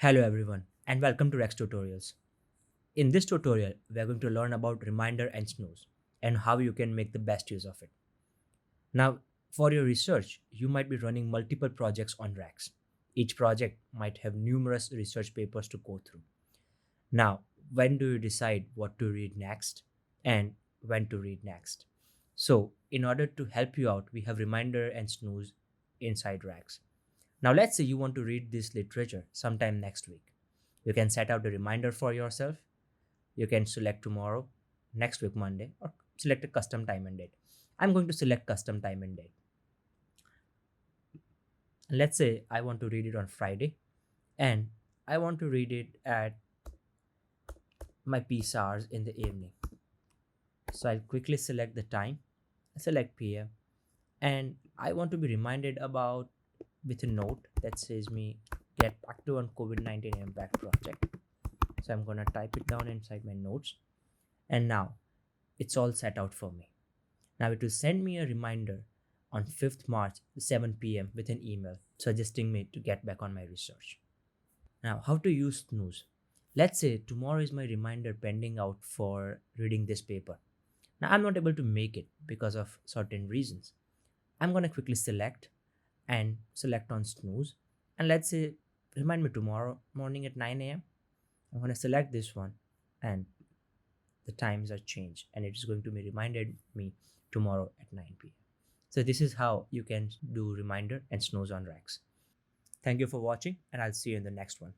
Hello everyone and welcome to Rex Tutorials. In this tutorial, we are going to learn about reminder and snooze and how you can make the best use of it. Now, for your research, you might be running multiple projects on Rax. Each project might have numerous research papers to go through. Now, when do you decide what to read next and when to read next? So, in order to help you out, we have reminder and snooze inside Rax. Now, let's say you want to read this literature sometime next week. You can set out a reminder for yourself. You can select tomorrow, next week, Monday, or select a custom time and date. I'm going to select custom time and date. Let's say I want to read it on Friday and I want to read it at my peace hours in the evening. So I'll quickly select the time, select PM, and I want to be reminded about with a note that says me get active on COVID-19 impact project. So I'm gonna type it down inside my notes, and now it's all set out for me. Now it will send me a reminder on 5th March 7 p.m. with an email suggesting me to get back on my research. Now, how to use snooze? Let's say tomorrow is my reminder pending out for reading this paper. Now I'm not able to make it because of certain reasons. I'm gonna quickly select and select on snooze, and let's say remind me tomorrow morning at 9 a.m. I'm going to select this one, and the times are changed, and it is going to be reminded me tomorrow at 9 p.m. So this is how you can do reminder and snooze on Rax. Thank you for watching, and I'll see you in the next one.